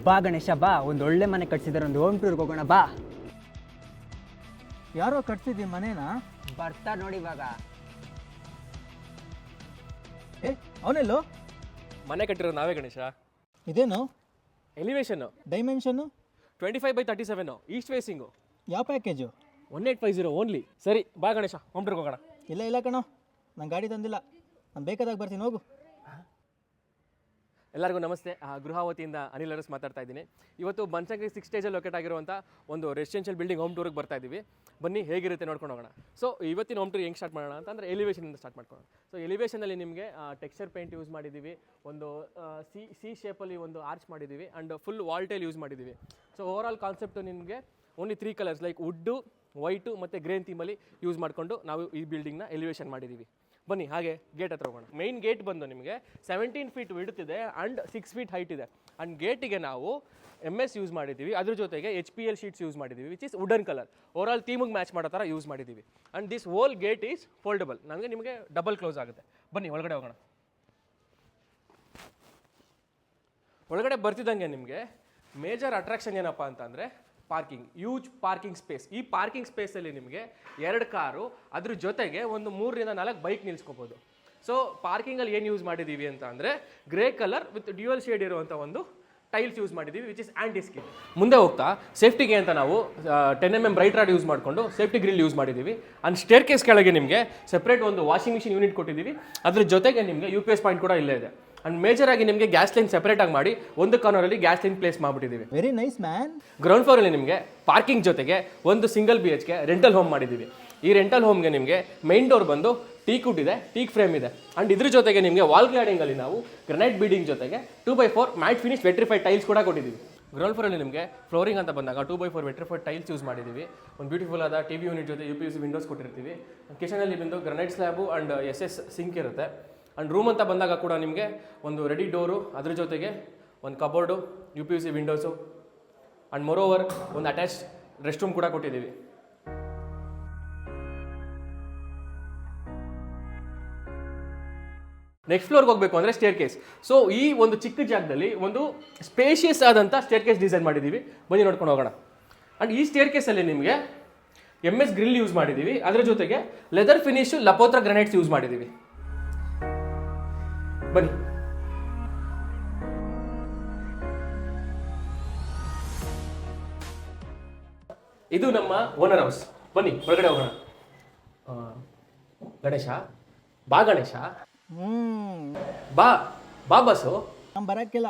ಬಾ ಗಣೇಶ ಬಾ, ಒಂದು ಒಳ್ಳೆ ಮನೆ ಕಟ್ಸಿದಾರೆ, ಒಂದು ಹೋಮ್ ಟೂರ್ಗೆ ಹೋಗೋಣ ಬಾ. ಯಾರೋ ಕಟ್ಸಿದ್ದಿ ಮನೇನಾ? ಬರ್ತಾ ನೋಡಿ ಇವಾಗ. ಅವನೆಲ್ಲೋ ಮನೆ ಕಟ್ಟಿರೋ ನಾವೇ ಗಣೇಶ. ಇದೇನು ಎಲಿವೇಶನ್ ಡೈಮೆನ್ಷನ್ನು? 25/37 East facing. ಯಾವ ಪ್ಯಾಕೇಜು? 1850 ಓನ್ಲಿ. ಸರಿ ಬಾ ಗಣೇಶ, ಹೋಮ್ ಟೂರ್ಗೆ ಹೋಗೋಣ. ಇಲ್ಲ ಕಣೋ, ನಂಗೆ ಗಾಡಿ ತಂದಿಲ್ಲ, ನಾನು ಬೇಕಾದಾಗ ಬರ್ತೀನಿ, ಹೋಗು. ಎಲ್ಲರಿಗೂ ನಮಸ್ತೆ. ಗೃಹಾವತಿಯಿಂದ ಅನಿಲ್ ಅರಸ್ ಮಾತಾಡ್ತಾ ಇದ್ದೀನಿ. ಇವತ್ತು ಬನಶಂಕರಿ 6 ಸ್ಟೇಜಲ್ಲಿ ಲೊಕೇಟ್ ಆಗಿರುವಂಥ ಒಂದು ರೆಸಿಡೆನ್ಷಿಯಲ್ ಬಿಲ್ಡಿಂಗ್ ಹೋಮ್ ಟೂರಿಗೆ ಬರ್ತಾ ಇದ್ದೀವಿ. ಬನ್ನಿ ಹೇಗಿರುತ್ತೆ ನೋಡ್ಕೊಂಡು ಹೋಗೋಣ. ಸೊ ಇವತ್ತಿನ ಹೋಮ್ ಟೂರ್ ಹೆಂಗೆ ಸ್ಟಾರ್ಟ್ ಮಾಡೋಣ ಅಂತಂದರೆ ಎಲಿವೇಷನಿಂದ ಸ್ಟಾರ್ಟ್ ಮಾಡ್ಕೊಳ್ಳೋಣ. ಸೊ ಎಲಿವೇಷನಲ್ಲಿ ನಿಮಗೆ ಟೆಕ್ಸ್ಚರ್ ಪೇಂಟ್ ಯೂಸ್ ಮಾಡಿದ್ದೀವಿ, ಒಂದು ಸಿ ಶೇಪಲ್ಲಿ ಒಂದು ಆರ್ಚ್ ಮಾಡಿದ್ದೀವಿ, and full wall tile use ಮಾಡಿದ್ದೀವಿ. ಸೊ ಓವರಾಲ್ ಕಾನ್ಸೆಪ್ಟು ನಿಮಗೆ only 3 colours like wood, white ಮತ್ತು ಗ್ರೇನ್ ಥೀಮಲ್ಲಿ ಯೂಸ್ ಮಾಡಿಕೊಂಡು ನಾವು ಈ ಬಿಲ್ಡಿಂಗ್ನ ಎಲಿವೇಷನ್ ಮಾಡಿದ್ದೀವಿ. ಬನ್ನಿ ಹಾಗೆ ಗೇಟ್ ಹತ್ರ ಹೋಗೋಣ. ಮೈನ್ ಗೇಟ್ ಬಂದು ನಿಮಗೆ 17 ಫೀಟ್ ವಿಡ್ತ್ ಇದೆ ಆ್ಯಂಡ್ 6 ಫೀಟ್ ಹೈಟ್ ಇದೆ. ಆ್ಯಂಡ್ ಗೇಟಿಗೆ ನಾವು MS ಯೂಸ್ ಮಾಡಿದ್ದೀವಿ, ಅದ್ರ ಜೊತೆಗೆ HPL ಶೀಟ್ಸ್ ಯೂಸ್ ಮಾಡಿದ್ದೀವಿ, which is wooden colour. Overall ಥೀಮಿಗೆ ಮ್ಯಾಚ್ ಮಾಡೋ ಥರ ಯೂಸ್ ಮಾಡಿದ್ದೀವಿ. And this whole gate is foldable, ನಮಗೆ ನಿಮಗೆ ಡಬಲ್ ಕ್ಲೋಸ್ ಆಗುತ್ತೆ. ಬನ್ನಿ ಒಳಗಡೆ ಹೋಗೋಣ. ಒಳಗಡೆ ಬರ್ತಿದ್ದಂಗೆ ನಿಮಗೆ ಮೇಜರ್ ಅಟ್ರಾಕ್ಷನ್ ಏನಪ್ಪ ಅಂತಂದರೆ ಪಾರ್ಕಿಂಗ್, ಯೂಜ್ ಪಾರ್ಕಿಂಗ್ ಸ್ಪೇಸ್. ಈ ಪಾರ್ಕಿಂಗ್ ಸ್ಪೇಸಲ್ಲಿ ನಿಮಗೆ 2 ಕಾರು, ಅದ್ರ ಜೊತೆಗೆ ಒಂದು 3 ರಿಂದ 4 ಬೈಕ್ ನಿಲ್ಲಿಸ್ಕೋಬೋದು. ಸೊ ಪಾರ್ಕಿಂಗಲ್ಲಿ ಏನು ಯೂಸ್ ಮಾಡಿದ್ದೀವಿ ಅಂತ ಅಂದರೆ grey colour with dual shade ಇರುವಂಥ ಒಂದು ಟೈಲ್ಸ್ ಯೂಸ್ ಮಾಡಿದ್ದೀವಿ, ವಿಚ್ ಇಸ್ ಆ್ಯಂಟಿ ಸ್ಕಿಡ್. ಮುಂದೆ ಹೋಗ್ತಾ ಸೇಫ್ಟಿಗೆ ಅಂತ ನಾವು 10 mm ಬ್ರೈಟ್ ರಾಡ್ ಯೂಸ್ ಮಾಡಿಕೊಂಡು ಸೇಫ್ಟಿ ಗ್ರಿಲ್ ಯೂಸ್ ಮಾಡಿದ್ದೀವಿ. ಆ್ಯಂಡ್ ಸ್ಟೇರ್ ಕೇಸ್ ಕೆಳಗೆ ನಿಮಗೆ ಸೆಪ್ರೇಟ್ ಒಂದು ವಾಷಿಂಗ್ ಮಿಷಿನ್ ಯೂನಿಟ್ ಕೊಟ್ಟಿದ್ದೀವಿ, ಅದ್ರ ಜೊತೆಗೆ ನಿಮಗೆ UPS ಪಾಯಿಂಟ್ ಕೂಡ ಇಲ್ಲೇ ಇದೆ. ಆ್ಯಂಡ್ ಮೇಜರ್ ಆಗಿ ನಿಮಗೆ ಗ್ಯಾಸ್ ಲೈನ್ ಸೆಪರೇಟಾಗಿ ಮಾಡಿ ಒಂದು ಕಾರ್ನರಲ್ಲಿ ಗ್ಯಾಸ್ ಲೈನ್ ಪ್ಲೇಸ್ ಮಾಡಿಬಿಟ್ಟಿದ್ದೀವಿ. Very nice man. ಗ್ರೌಂಡ್ ಫ್ಲೋರಲ್ಲಿ ನಿಮಗೆ ಪಾರ್ಕಿಂಗ್ ಜೊತೆಗೆ ಒಂದು ಸಿಂಗಲ್ BHK ರೆಂಟಲ್ ಹೋಮ್ ಮಾಡಿದ್ದೀವಿ. ಈ ರೆಂಟಲ್ ಹೋಮ್ಗೆ ನಿಮಗೆ ಮೈನ್ ಡೋರ್ ಬಂದು ಟೀಕ್ ಇದೆ, ಟೀಕ್ ಫ್ರೇಮ್ ಇದೆ. ಆ್ಯಂಡ್ ಇದ್ರ ಜೊತೆಗೆ ನಿಮಗೆ ವಾಲ್ ಕ್ಲಾಡಿಂಗಲ್ಲಿ ನಾವು ಗ್ರನೈಟ್ ಬೀಡಿಂಗ್ ಜೊತೆಗೆ 2x4 mat finish vitrified tiles ಕೂಡ ಕೊಟ್ಟಿದ್ದೀವಿ. ಗ್ರೌಂಡ್ ಫ್ಲೋರಲ್ಲಿ ನಿಮಗೆ ಫ್ಲೋರಿಂಗ್ ಅಂತ ಬಂದಾಗ 2x4 ವೆಟ್ರಿಫೈಡ್ ಟೈಲ್ಸ್ ಯೂಸ್ ಮಾಡಿದ್ದೀವಿ. ಒಂದು ಬ್ಯೂಟಿಫುಲ್ ಆದ TV ಯೂನಿಟ್ ಜೊತೆ UPVC ವಿಂಡೋಸ್ ಕೊಟ್ಟಿರ್ತೀವಿ. ಕಿಚನಲ್ಲಿ ಬಂದು granite slab and SS sink ಇರುತ್ತೆ. ಆ್ಯಂಡ್ ರೂಮ್ ಅಂತ ಬಂದಾಗ ಕೂಡ ನಿಮಗೆ ಒಂದು ರೆಡಿ ಡೋರು, ಅದ್ರ ಜೊತೆಗೆ ಒಂದು cupboard, UPVC windows, and moreover ಒಂದು ಅಟ್ಯಾಚ್ ರೆಸ್ಟ್ ರೂಮ್ ಕೂಡ ಕೊಟ್ಟಿದ್ದೀವಿ. ನೆಕ್ಸ್ಟ್ ಫ್ಲೋರ್ಗೆ ಹೋಗಬೇಕು ಅಂದರೆ ಸ್ಟೇರ್ ಕೇಸ್. ಸೊ ಈ ಒಂದು ಚಿಕ್ಕ ಜಾಗದಲ್ಲಿ ಒಂದು ಸ್ಪೇಷಿಯಸ್ ಆದಂಥ ಸ್ಟೇರ್ ಕೇಸ್ ಡಿಸೈನ್ ಮಾಡಿದ್ದೀವಿ. ಬನ್ನಿ ನೋಡ್ಕೊಂಡು ಹೋಗೋಣ. ಆ್ಯಂಡ್ ಈ ಸ್ಟೇರ್ ಕೇಸಲ್ಲಿ ನಿಮಗೆ MS ಗ್ರಿಲ್ ಯೂಸ್ ಮಾಡಿದ್ದೀವಿ, ಅದರ ಜೊತೆಗೆ ಲೆದರ್ ಫಿನಿಶು ಲಪೋತ್ರ ಗ್ರನೈಟ್ಸ್ ಯೂಸ್ ಮಾಡಿದ್ದೀವಿ. ಬನ್ನಿ. ಇದು ನಮ್ಮ ಓನರ್ ಹೌಸ್. ಬನ್ನಿ ಹೊರಗಡೆ ಹೋಗೋಣ. ಗಣೇಶ ಬಾ, ಗಣೇಶ ಬಾ ಬಾ ಬಸ್ಸು. ನಾನು ಬರೋಕ್ಕಿಲ್ಲ.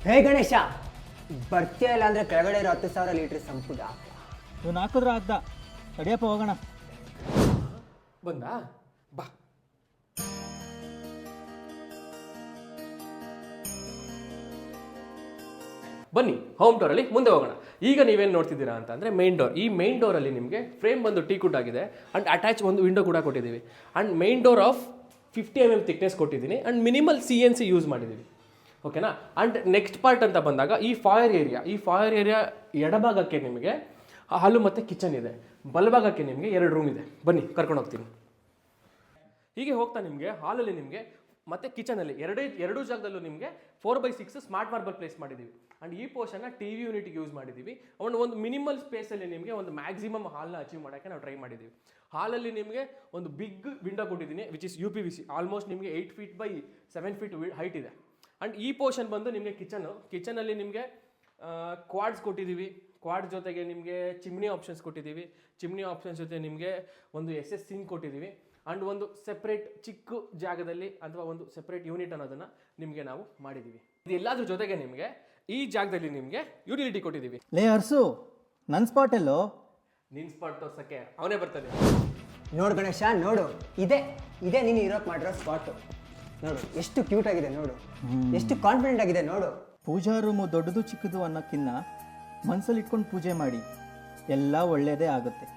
ಹೇ ಗಣೇಶ, ಬರ್ತೀಯ ಇಲ್ಲ ಅಂದರೆ ಕೆಳಗಡೆ ಇರೋ 10,000 ಲೀಟ್ರ್ ಸಂಪುಟ ಇವನು ಹಾಕಿದ್ರೆ ಆಗ್ದ. ತಡಿಯಪ್ಪ ಹೋಗೋಣ. ಬಂದ ಬಾ. ಬನ್ನಿ ಹೋಮ್ ಡೋರಲ್ಲಿ ಮುಂದೆ ಹೋಗೋಣ. ಈಗ ನೀವೇನು ನೋಡ್ತಿದ್ದೀರಾ ಅಂತಂದರೆ ಮೈನ್ ಡೋರ್. ಈ ಮೈನ್ ಡೋರಲ್ಲಿ ನಿಮಗೆ ಫ್ರೇಮ್ ಬಂದು ಟೀಕ್ವುಡ್ ಆಗಿದೆ ಆ್ಯಂಡ್ ಅಟ್ಯಾಚ್ ಒಂದು ವಿಂಡೋ ಕೂಡ ಕೊಟ್ಟಿದ್ದೀವಿ. And main door of 50 mm thickness ಕೊಟ್ಟಿದ್ದೀನಿ ಆ್ಯಂಡ್ ಮಿನಿಮಲ್ CNC ಯೂಸ್ ಮಾಡಿದ್ದೀವಿ. ಓಕೆನಾ. ಆ್ಯಂಡ್ ನೆಕ್ಸ್ಟ್ ಪಾರ್ಟ್ ಅಂತ ಬಂದಾಗ ಈ ಫಾಯರ್ ಏರಿಯಾ ಎಡಭಾಗಕ್ಕೆ ನಿಮಗೆ ಹಾಲು ಮತ್ತು ಕಿಚನ್ ಇದೆ, ಬಲಭಾಗಕ್ಕೆ ನಿಮಗೆ 2 ರೂಮ್ ಇದೆ. ಬನ್ನಿ ಕರ್ಕೊಂಡು ಹೋಗ್ತೀನಿ. ಹೀಗೆ ಹೋಗ್ತಾ ನಿಮಗೆ ಹಾಲಲ್ಲಿ ನಿಮಗೆ ಮತ್ತು ಕಿಚನಲ್ಲಿ ಎರಡೂ ಜಾಗದಲ್ಲೂ ನಿಮಗೆ 4x6 ಸ್ಮಾರ್ಟ್ ಮಾರ್ಬಲ್ ಪ್ಲೇಸ್ ಮಾಡಿದ್ದೀವಿ. ಆ್ಯಂಡ್ ಈ ಪೋರ್ಷನ್ನ TV ಯೂನಿಟ್ಗೆ ಯೂಸ್ ಮಾಡಿದ್ದೀವಿ. ಒಂದು ಮಿನಿಮಲ್ ಸ್ಪೇಸಲ್ಲಿ ನಿಮಗೆ ಒಂದು ಮ್ಯಾಕ್ಸಿಮಮ್ ಹಾಲ್ನ ಅಚೀವ್ ಮಾಡೋಕ್ಕೆ ನಾವು ಟ್ರೈ ಮಾಡಿದ್ದೀವಿ. ಹಾಲಲ್ಲಿ ನಿಮಗೆ ಒಂದು ಬಿಗ್ ವಿಂಡೋ ಕೊಟ್ಟಿದ್ದೀನಿ, ವಿಚ್ ಇಸ್ UPVC. ಆಲ್ಮೋಸ್ಟ್ ನಿಮಗೆ 8 ಫೀಟ್ ಬೈ 7 ಫೀಟ್ ಹೈಟ್ ಇದೆ. ಆ್ಯಂಡ್ ಈ ಪೋರ್ಷನ್ ಬಂದು ನಿಮಗೆ ಕಿಚನಲ್ಲಿ ನಿಮಗೆ ಕ್ವಾಡ್ಸ್ ಕೊಟ್ಟಿದ್ದೀವಿ. ಕ್ವಾಡ್ ಜೊತೆಗೆ ನಿಮಗೆ ಚಿಮ್ನಿ ಆಪ್ಷನ್ಸ್ ಕೊಟ್ಟಿದ್ದೀವಿ. ಚಿಮ್ನಿ ಆಪ್ಷನ್ಸ್ ಜೊತೆ ನಿಮಗೆ ಒಂದು SS ಸಿಂಕ್ ಕೊಟ್ಟಿದ್ದೀವಿ. ಆ್ಯಂಡ್ ಒಂದು ಸೆಪ್ರೇಟ್ ಚಿಕ್ಕ ಜಾಗದಲ್ಲಿ ಅಥವಾ ಒಂದು ಸೆಪ್ರೇಟ್ ಯೂನಿಟ್ ಅನ್ನೋದನ್ನು ನಿಮಗೆ ನಾವು ಮಾಡಿದ್ದೀವಿ. ಇದೆಲ್ಲದ್ರ ಜೊತೆಗೆ ನಿಮಗೆ ಈ ಜಾಗದಲ್ಲಿ ನಿಮಗೆ ಯುಟಿಲಿಟಿ ಕೊಟ್ಟಿದ್ದೀವಿ. ಲೇ ಅರ್ಸು, ನನ್ನ ಸ್ಪಾಟ್ ಎಲ್ಲೋ? ನಿನ್ನ ಸ್ಪಾಟ್ ತೋರ್ಸೋಕ್ಕೆ ಅವನೇ ಬರ್ತಾನೆ. ನೋಡು ಗಣೇಶ, ನೋಡು, ಇದೇ ನೀನು ಇರೋಕ್ಕೆ ಮಾಡಿರೋ ಸ್ಪಾಟು. ನೋಡು ಎಷ್ಟು ಕ್ಯೂಟ್ ಆಗಿದೆ, ನೋಡು ಎಷ್ಟು ಕಾನ್ಫಿಡೆಂಟ್ ಆಗಿದೆ, ನೋಡು. ಪೂಜಾ ರೂಮು ದೊಡ್ಡದು ಚಿಕ್ಕದು ಅನ್ನೋಕ್ಕಿಂತ ಮನಸ್ಸಲ್ಲಿ ಇಟ್ಕೊಂಡು ಪೂಜೆ ಮಾಡಿ, ಎಲ್ಲ ಒಳ್ಳೆಯದೇ ಆಗುತ್ತೆ.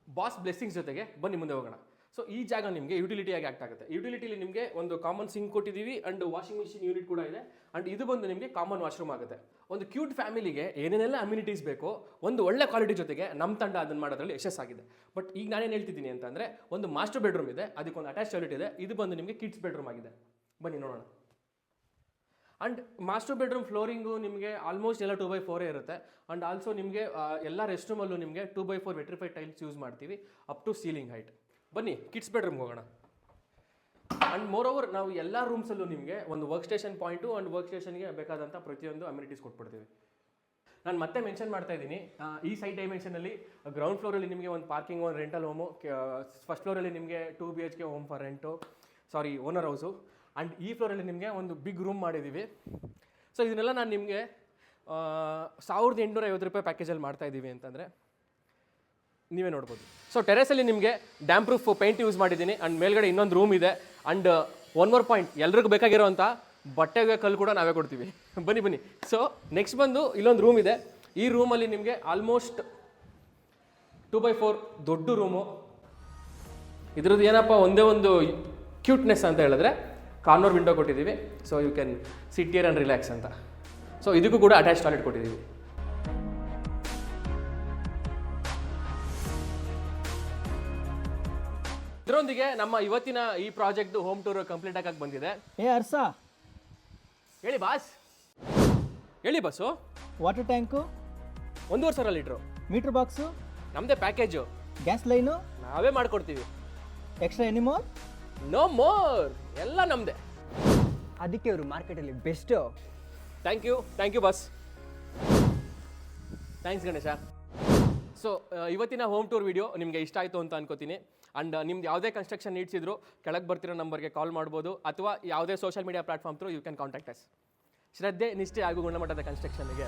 ಬಾಸ್ ಬ್ಲೆಸ್ಸಿಂಗ್ಸ್ ಜೊತೆಗೆ ಬನ್ನಿ ಮುಂದೆ ಹೋಗೋಣ. ಸೊ ಈ ಜಾಗ ನಿಮಗೆ ಯುಟಿಲಿಟಿಯಾಗಿ ಆಕ್ಟ್ ಆಗುತ್ತೆ. ಯುಟಿಲಿಟಿಲಿ ನಿಮಗೆ ಒಂದು ಕಾಮನ್ ಸಿಂಕ್ ಕೊಟ್ಟಿದ್ದೀವಿ ಆ್ಯಂಡ್ ವಾಷಿಂಗ್ ಮಿಷಿನ್ ಯೂನಿಟ್ ಕೂಡ ಇದೆ. ಆ್ಯಂಡ್ ಇದು ಬಂದು ನಿಮಗೆ ಕಾಮನ್ ವಾಶ್ರೂಮ್ ಆಗುತ್ತೆ. ಒಂದು ಕ್ಯೂಟ್ ಫ್ಯಾಮಿಲಿಗೆ ಏನೇನೆಲ್ಲ ಅಮ್ಯುನಿಟೀಸ್ ಬೇಕೋ ಒಂದು ಒಳ್ಳೆ ಕ್ವಾಲಿಟಿ ಜೊತೆಗೆ ನಮ್ಮ ತಂಡ ಅದನ್ನು ಮಾಡೋದ್ರಲ್ಲಿ ಯಶಸ್ಸಾಗಿದೆ. ಬಟ್ ಈಗ ನಾನೇನು ಹೇಳ್ತಿದ್ದೀನಿ ಅಂತಂದರೆ ಒಂದು ಮಾಸ್ಟರ್ ಬೆಡ್ರೂಮ್ ಇದೆ, ಅದಕ್ಕೊಂದು ಅಟ್ಯಾಚ್ ಟಾಯ್ಲೆಟ್ ಇದೆ. ಇದು ಬಂದು ನಿಮಗೆ ಕಿಡ್ಸ್ ಬೆಡ್ರೂಮ್ ಆಗಿದೆ. ಬನ್ನಿ ನೋಡೋಣ. ಆ್ಯಂಡ್ ಮಾಸ್ಟರ್ ಬೆಡ್ರೂಮ್ ಫ್ಲೋರಿಂಗು ನಿಮಗೆ ಆಲ್ಮೋಸ್ಟ್ ಎಲ್ಲ 2x4 ಇರುತ್ತೆ. ಆ್ಯಂಡ್ ಆಲ್ಸೋ ನಿಮಗೆ ಎಲ್ಲ ರೆಸ್ಟ್ ರೂಮಲ್ಲೂ ನಿಮಗೆ 2x4 ವೆಟ್ರಿಫೈಡ್ ಟೈಲ್ಸ್ ಯೂಸ್ ಮಾಡ್ತೀವಿ ಅಪ್ ಟು ಸೀಲಿಂಗ್ ಹೈಟ್. ಬನ್ನಿ ಕಿಡ್ಸ್ ಬೆಡ್ರೂಮ್ಗೆ ಹೋಗೋಣ. ಆ್ಯಂಡ್ ಮೋರ್ ಓವರ್ ನಾವು ಎಲ್ಲ ರೂಮ್ಸಲ್ಲೂ ನಿಮಗೆ ಒಂದು work station point and work ಸ್ಟೇಷನ್ಗೆ ಬೇಕಾದಂಥ ಪ್ರತಿಯೊಂದು ಅಮ್ಯುನಿಟೀಸ್ ಕೊಟ್ಬಿಡ್ತೀವಿ. ನಾನು ಮತ್ತೆ ಮೆನ್ಷನ್ ಮಾಡ್ತಾ ಇದ್ದೀನಿ, ಈ ಸೈಡ್ ಡೈಮೆನ್ಷನಲ್ಲಿ ಗ್ರೌಂಡ್ ಫ್ಲೋರಲ್ಲಿ ನಿಮಗೆ ಒಂದು ಪಾರ್ಕಿಂಗ್, ಒಂದು ರೆಂಟಲ್ ಹೋಮು, ಫಸ್ಟ್ ಫ್ಲೋರಲ್ಲಿ ನಿಮಗೆ 2 BHK home for rent, owner house. And ಈ ಫ್ಲೋರಲ್ಲಿ ನಿಮಗೆ ಒಂದು ಬಿಗ್ ರೂಮ್ ಮಾಡಿದ್ದೀವಿ. ಸೊ ಇದನ್ನೆಲ್ಲ ನಾನು ನಿಮಗೆ 1850 ರೂಪಾಯಿ ಪ್ಯಾಕೇಜಲ್ಲಿ ಮಾಡ್ತಾ ಇದ್ದೀವಿ ಅಂತಂದರೆ ನೀವೇ ನೋಡ್ಬೋದು. ಸೊ ಟೆರೆಸಲ್ಲಿ ನಿಮಗೆ ಡ್ಯಾಮ್ ಪ್ರೂಫ್ ಪೇಂಟ್ ಯೂಸ್ ಮಾಡಿದ್ದೀನಿ. ಆ್ಯಂಡ್ ಮೇಲ್ಗಡೆ ಇನ್ನೊಂದು ರೂಮ್ ಇದೆ. ಆ್ಯಂಡ್ ಒನ್ ಮೋರ್ ಪಾಯಿಂಟ್, ಎಲ್ರಿಗೂ ಬೇಕಾಗಿರೋಂಥ ಬಟ್ಟೆಗೆ ಕಲ್ಲು ಕೂಡ ನಾವೇ ಕೊಡ್ತೀವಿ. ಬನ್ನಿ. ಸೊ ನೆಕ್ಸ್ಟ್ ಬಂದು ಇಲ್ಲೊಂದು ರೂಮ್ ಇದೆ. ಈ ರೂಮಲ್ಲಿ ನಿಮಗೆ ಆಲ್ಮೋಸ್ಟ್ 2x4 ದೊಡ್ಡ ರೂಮು. ಇದ್ರದ್ದು ಏನಪ್ಪ ಒಂದೇ ಒಂದು ಕ್ಯೂಟ್ನೆಸ್ ಅಂತ ಹೇಳಿದ್ರೆ ಕಾರ್ನರ್ ವಿಂಡೋ ಕೊಟ್ಟಿದ್ದೀವಿ. So you can sit here and relax ಅಂತ. ಸೊ ಇದಕ್ಕೂ ಕೂಡ ಅಟ್ಯಾಚ್ ಟಾಯ್ಲೆಟ್ ಕೊಟ್ಟಿದ್ದೀವಿ. ಇದರೊಂದಿಗೆ ನಮ್ಮ ಇವತ್ತಿನ ಈ ಪ್ರಾಜೆಕ್ಟ್ ಹೋಮ್ ಟೂರ್ ಕಂಪ್ಲೀಟ್ ಆಗಿ ಬಂದಿದೆ. ಹರ್ಷ, ಹೇಳಿ ಬಾಸ್. ಹೇಳಿ bus. Water tank, 1,500 litre, meter box, ನಮ್ಮದೇ ಪ್ಯಾಕೇಜು, ಗ್ಯಾಸ್ ಲೈನು ನಾವೇ ಮಾಡ್ಕೊಡ್ತೀವಿ. Extra anymore? ನೋ ಮೋರ್, ಎಲ್ಲ ನಮ್ಮದೇ. ಅದಕ್ಕೆ ಇವರು ಮಾರ್ಕೆಟಲ್ಲಿ best. Thank you boss. Thanks Ganesha. So ಇವತ್ತಿನ ಹೋಮ್ ಟೂರ್ ವಿಡಿಯೋ ನಿಮಗೆ ಇಷ್ಟ ಆಯಿತು ಅಂತ ಅನ್ಕೋತೀನಿ. ಆ್ಯಂಡ್ ನಿಮ್ದು ಯಾವುದೇ ಕನ್ಸ್ಟ್ರಕ್ಷನ್ ನೀಡ್ಸ್ ಇದ್ದರೂ ಕೆಳಗೆ ಬರ್ತಿರೋ ನಂಬರ್ಗೆ ಕಾಲ್ ಮಾಡ್ಬೋದು, ಅಥವಾ ಯಾವುದೇ social media platform through you can contact us. ಶ್ರದ್ಧೆ, ನಿಷ್ಠೆ ಹಾಗೂ ಗುಣಮಟ್ಟದ ಕನ್ಸ್ಟ್ರಕ್ಷನ್ಗೆ